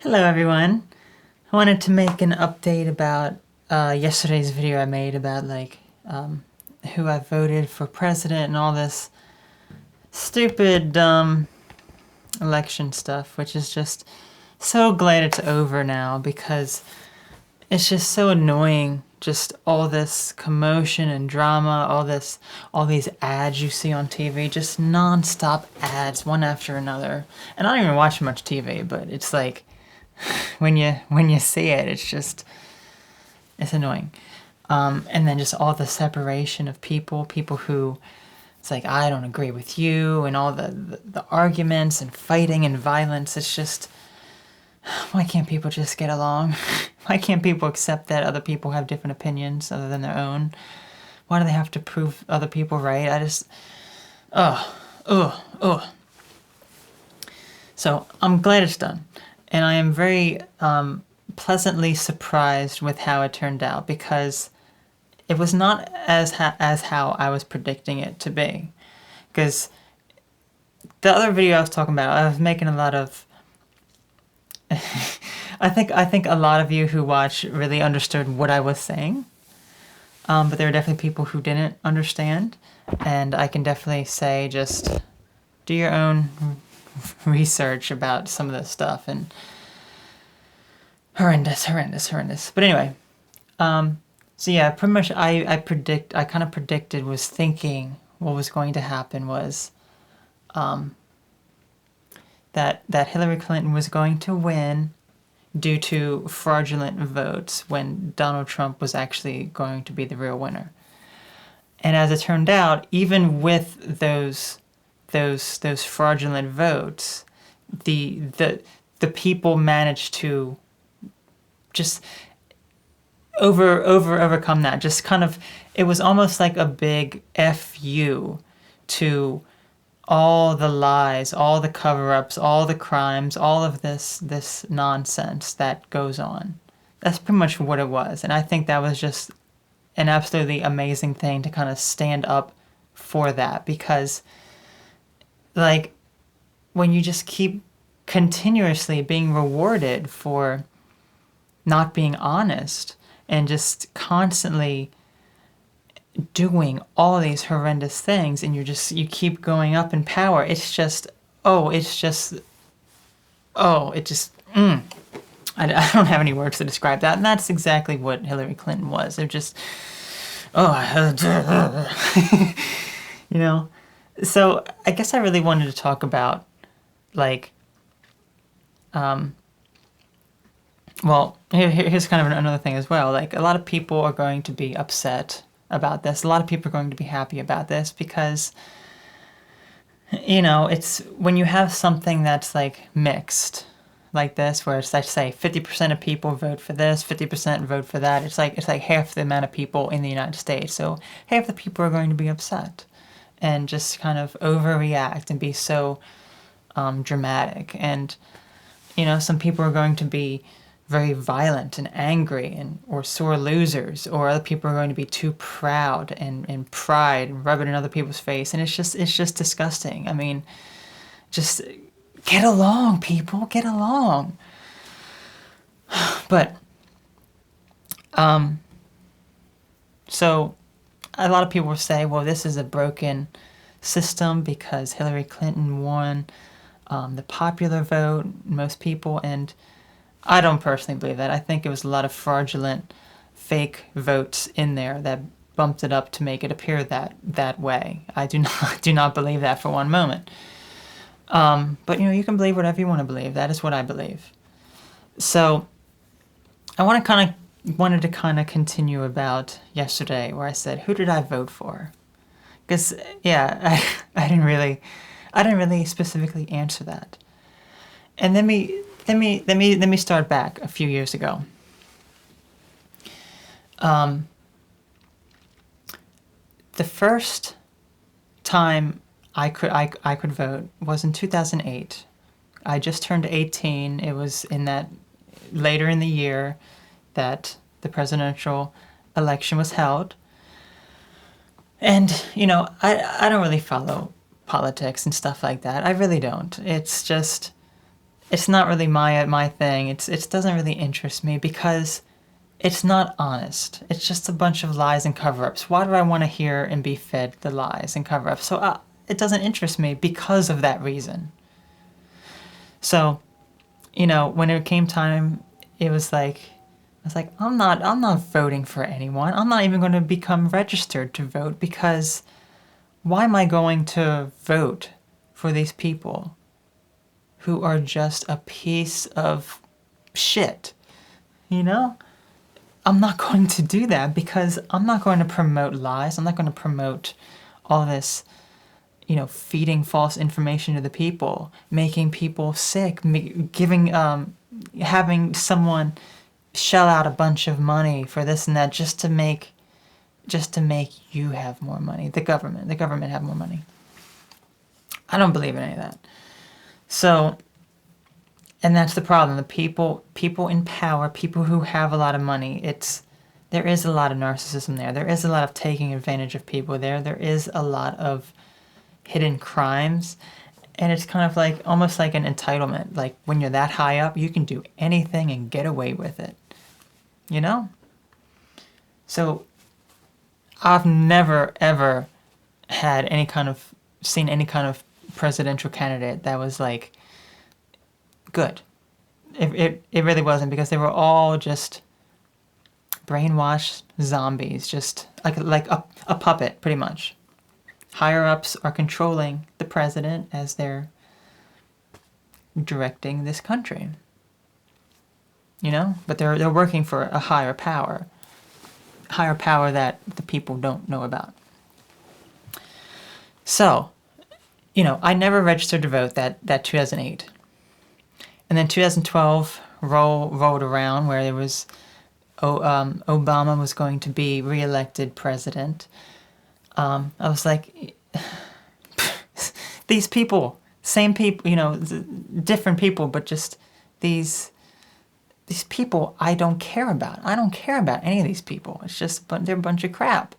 Hello everyone. I wanted to make an update about yesterday's video I made about who I voted for president and all this stupid election stuff, which is just so glad it's over now because it's just so annoying. Just all this commotion and drama, all these ads you see on TV, just non-stop ads, one after another. And I don't even watch much TV, but it's like when you see it, it's annoying. And then just all the separation of people who it's like I don't agree with you, and all the arguments and fighting and violence. It's just, why can't people just get along? Why can't people accept that other people have different opinions other than their own? Why do they have to prove other people right? Ugh. So I'm glad it's done. And I am very pleasantly surprised with how it turned out, because it was not as how I was predicting it to be. Because the other video I was talking about, I was making a lot of I think a lot of you who watch really understood what I was saying. But there are definitely people who didn't understand, and I can definitely say just do your own research about some of this stuff. And horrendous. But anyway, so yeah, pretty much I kind of predicted, was thinking what was going to happen was that Hillary Clinton was going to win due to fraudulent votes when Donald Trump was actually going to be the real winner. And as it turned out, even with those fraudulent votes, the people managed to just overcome that. Just kind of, it was almost like a big FU to all the lies, all the cover-ups, all the crimes, all of this nonsense that goes on. That's pretty much what it was. And I think that was just an absolutely amazing thing to kind of stand up for that, because like when you just keep continuously being rewarded for not being honest and just constantly doing all these horrendous things, and you keep going up in power, I don't have any words to describe that. And that's exactly what Hillary Clinton was. They're just, you know. So I guess I really wanted to talk about here's kind of another thing as well. Like, a lot of people are going to be upset about this. A lot of people are going to be happy about this because, it's when you have something that's like mixed like this, where it's, let's say 50% of people vote for this, 50% vote for that. It's like half the amount of people in the United States. So half the people are going to be upset and just kind of overreact and be so dramatic. And, some people are going to be very violent and angry or sore losers, or other people are going to be too proud and pride and rub it in other people's face. And it's just disgusting. I mean, just get along, people, get along. But, so a lot of people will say, well, this is a broken system because Hillary Clinton won the popular vote, most people, and I don't personally believe that. I think it was a lot of fraudulent, fake votes in there that bumped it up to make it appear that way. I do not believe that for one moment. But you can believe whatever you want to believe. That is what I believe. So I wanted to kind of continue about yesterday, where I said, who did I vote for? Because yeah, I didn't really specifically answer that. And let me start back a few years ago. The first time I could vote was in 2008. I just turned 18. It was in that later in the year that the presidential election was held. And I don't really follow politics and stuff like that. I really don't. It's just, it's not really my thing. It doesn't really interest me because it's not honest. It's just a bunch of lies and cover-ups. Why do I want to hear and be fed the lies and cover-ups? So it doesn't interest me because of that reason. So, when it came time, it was like, I was like, I'm not voting for anyone. I'm not even going to become registered to vote because why am I going to vote for these people who are just a piece of shit? I'm not going to do that because I'm not going to promote lies. I'm not going to promote all this, feeding false information to the people, making people sick, having someone shell out a bunch of money for this and that just to make you have more money. The government have more money. I don't believe in any of that. So, and that's the problem. The people in power, people who have a lot of money, there is a lot of narcissism there. There is a lot of taking advantage of people there. There is a lot of hidden crimes. And it's kind of like, almost like an entitlement. Like when you're that high up, you can do anything and get away with it. So I've never, ever seen any kind of presidential candidate that was like good. It really wasn't, because they were all just brainwashed zombies, just like a puppet, pretty much. Higher ups are controlling the president as they're directing this country. But they're working for a higher power that the people don't know about. So, I never registered to vote that 2008. And then 2012 rolled around, where there was Obama was going to be reelected president. I was like, these people, same people, different people, but just these people I don't care about. I don't care about any of these people. It's just, they're a bunch of crap.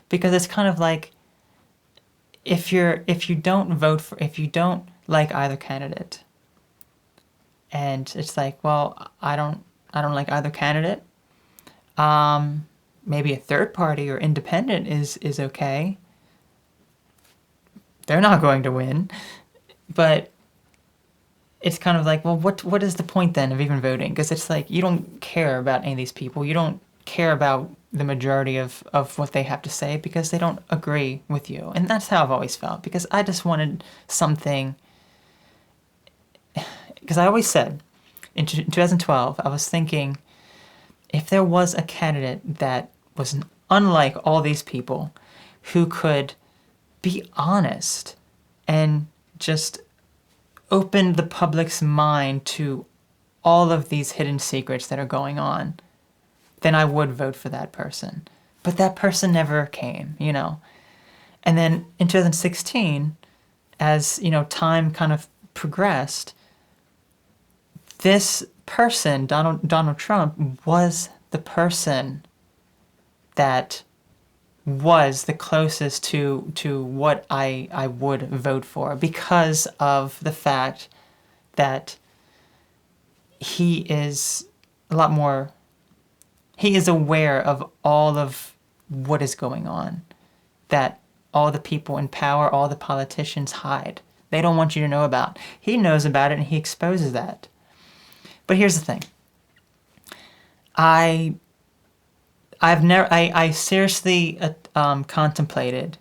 Because it's kind of like, if you don't like either candidate, and it's like, well, I don't like either candidate. Maybe a third party or independent is okay. They're not going to win. But it's kind of like, well, what is the point then of even voting? Because it's like, you don't care about any of these people. You don't care about the majority of what they have to say because they don't agree with you. And that's how I've always felt, because I just wanted something. Because I always said, in 2012, I was thinking, if there was a candidate that was unlike all these people, who could be honest and just open the public's mind to all of these hidden secrets that are going on, then I would vote for that person. But that person never came, And then in 2016, as, time kind of progressed, this person, Donald Trump, was the person that was the closest to what I would vote for, because of the fact that he is aware of all of what is going on, that all the people in power, all the politicians hide. They don't want you to know about. He knows about it and he exposes that. But here's the thing. I seriously contemplated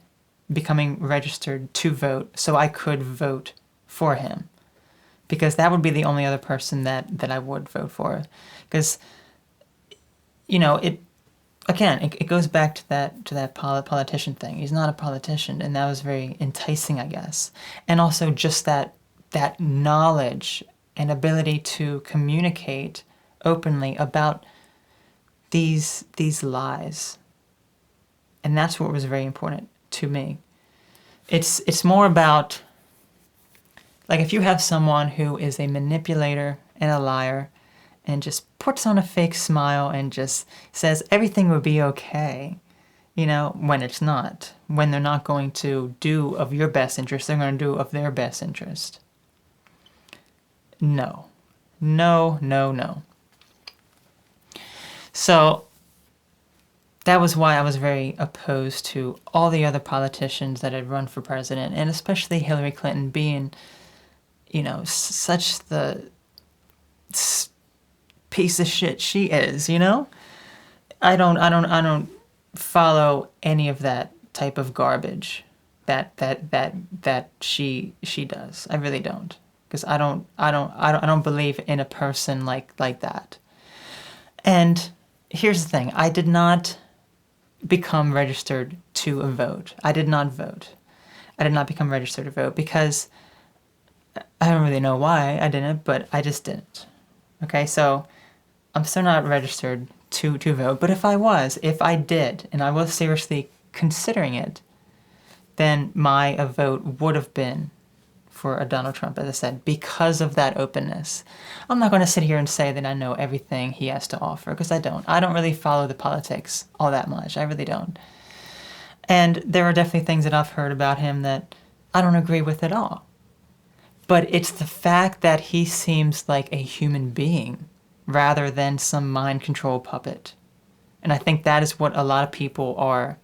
becoming registered to vote so I could vote for him, because that would be the only other person that I would vote for. Because, it goes back to that politician thing. He's not a politician, and that was very enticing, I guess. And also just that knowledge and ability to communicate openly about these lies. And that's what was very important to me. It's more about, like, if you have someone who is a manipulator and a liar and just puts on a fake smile and just says everything will be okay, when it's not. When they're not going to do of your best interest, they're going to do of their best interest. no. No, no, no. So that was why I was very opposed to all the other politicians that had run for president, and especially Hillary Clinton being, such the piece of shit she is, I don't follow any of that type of garbage that she does. I really don't. Because I don't believe in a person like that. And here's the thing, I did not become registered to vote. I did not vote. I did not become registered to vote because I don't really know why I didn't, but I just didn't. Okay, so I'm still not registered to vote, but if I did, and I was seriously considering it, then my vote would have been for a Donald Trump, as I said, because of that openness. I'm not going to sit here and say that I know everything he has to offer, because I don't. I don't really follow the politics all that much. I really don't. And there are definitely things that I've heard about him that I don't agree with at all. But it's the fact that he seems like a human being rather than some mind control puppet. And I think that is what a lot of people are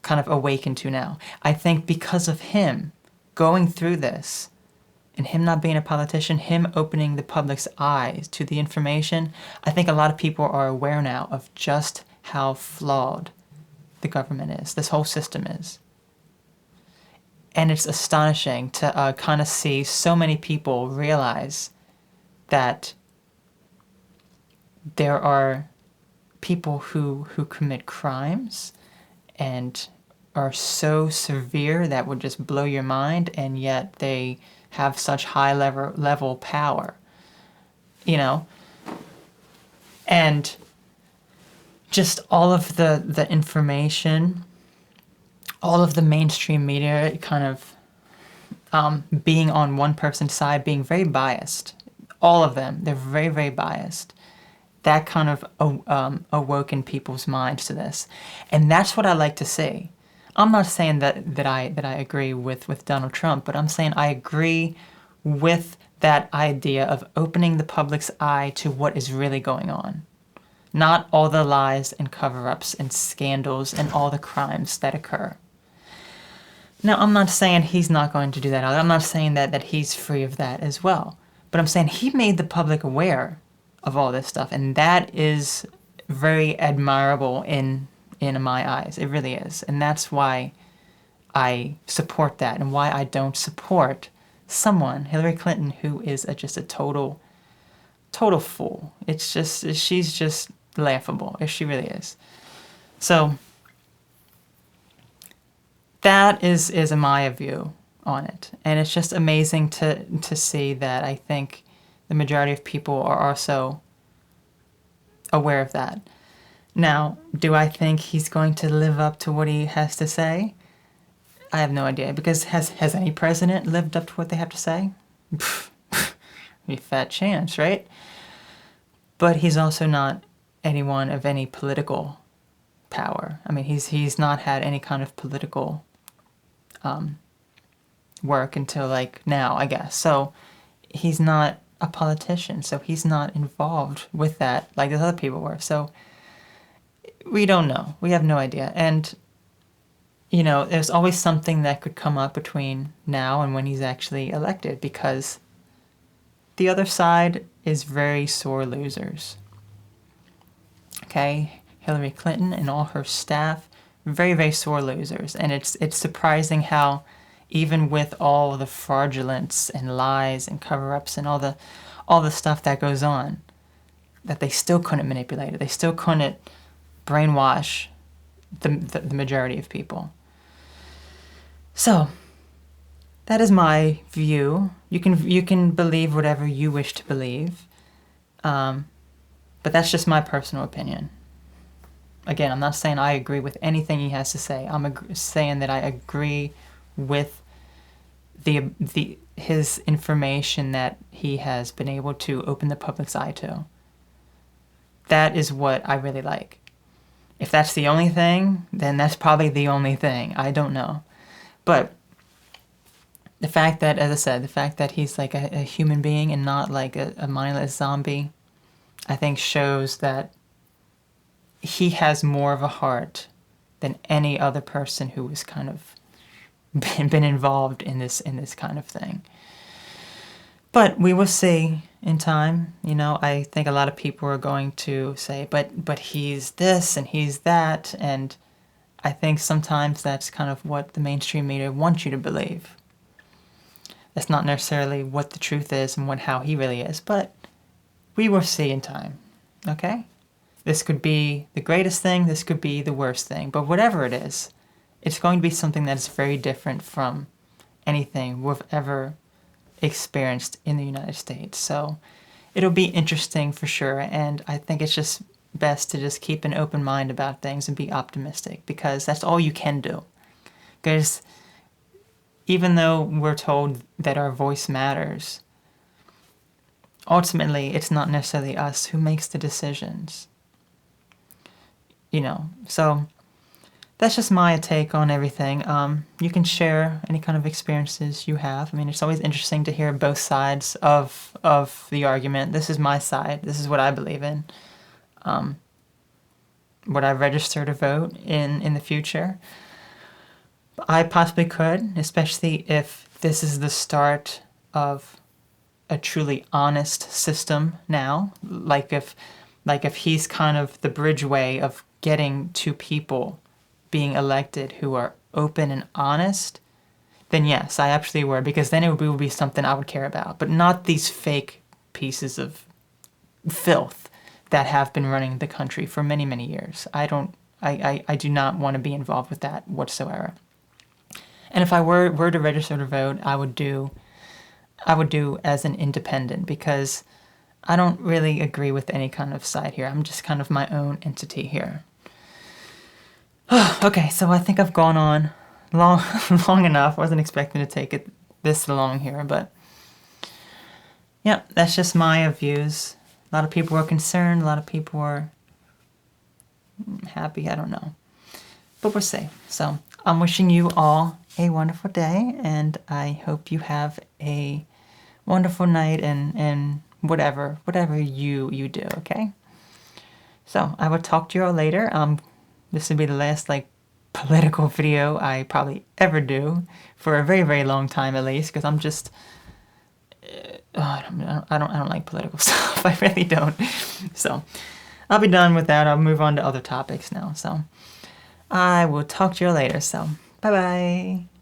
kind of awakened to now. I think because of him going through this, and him not being a politician, him opening the public's eyes to the information, I think a lot of people are aware now of just how flawed the government is, this whole system is. And it's astonishing to kind of see so many people realize that there are people who commit crimes and are so severe that would just blow your mind, and yet they have such high level power, and just all of the information, all of the mainstream media kind of being on one person's side, being very biased. All of them, they're very, very biased. That kind of awoken people's minds to this, and that's what I like to see. I'm not saying that I agree with Donald Trump, but I'm saying I agree with that idea of opening the public's eye to what is really going on. Not all the lies and cover-ups and scandals and all the crimes that occur. Now, I'm not saying he's not going to do that. I'm not saying that he's free of that as well. But I'm saying he made the public aware of all this stuff, and that is very admirable in my eyes. It really is. And that's why I support that, and why I don't support someone, Hillary Clinton, who is just a total fool. She's just laughable. She really is. So that is my view on it. And it's just amazing to see that I think the majority of people are also aware of that. Now, do I think he's going to live up to what he has to say? I have no idea, because has any president lived up to what they have to say? A fat chance, right? But he's also not anyone of any political power. I mean, he's not had any kind of political work until like now, I guess. So he's not a politician, so he's not involved with that like those other people were. So we don't know. We have no idea. And, there's always something that could come up between now and when he's actually elected, because the other side is very sore losers. Okay? Hillary Clinton and all her staff, very, very sore losers. And it's surprising how even with all the fraudulence and lies and cover-ups and all the stuff that goes on, that they still couldn't manipulate it. They still couldn't brainwash the majority of people. So that is my view. You can believe whatever you wish to believe, but that's just my personal opinion. Again, I'm not saying I agree with anything he has to say. I'm saying that I agree with his information that he has been able to open the public's eye to. That is what I really like. If that's the only thing, then that's probably the only thing. I don't know. But The fact that, as I said, the fact that he's like a human being and not like a mindless zombie, I think shows that he has more of a heart than any other person who was kind of been involved in this kind of thing. But we will see in time. You know, I think a lot of people are going to say, but he's this and he's that, and I think sometimes that's kind of what the mainstream media wants you to believe. That's not necessarily what the truth is and how he really is, but we will see in time. Okay? This could be the greatest thing, this could be the worst thing, but whatever it is, it's going to be something that is very different from anything we've ever experienced in the United States. So it'll be interesting for sure, and I think it's just best to just keep an open mind about things and be optimistic, because that's all you can do. Because even though we're told that our voice matters, ultimately it's not necessarily us who makes the decisions. You know, so that's just my take on everything. You can share any kind of experiences you have. I mean, it's always interesting to hear both sides of the argument. This is my side. This is what I believe in. Would I register to vote in the future? I possibly could, especially if this is the start of a truly honest system now. Like if he's kind of the bridgeway of getting to people being elected who are open and honest, then yes, I absolutely would, because then it would be something I would care about, but not these fake pieces of filth that have been running the country for many, many years. I do not want to be involved with that whatsoever. And if I were to register to vote, I would do as an independent, because I don't really agree with any kind of side here. I'm just kind of my own entity here. Okay, so I think I've gone on long enough. I wasn't expecting to take it this long here, but yeah, that's just my views. A lot of people are concerned. A lot of people are happy. I don't know, but we'll see. So I'm wishing you all a wonderful day, and I hope you have a wonderful night and whatever you do. Okay. So I will talk to you all later. This will be the last political video I probably ever do for a very, very long time, at least, because I'm just I don't like political stuff. I really don't. So I'll be done with that. I'll move on to other topics now. So I will talk to you later. So bye bye.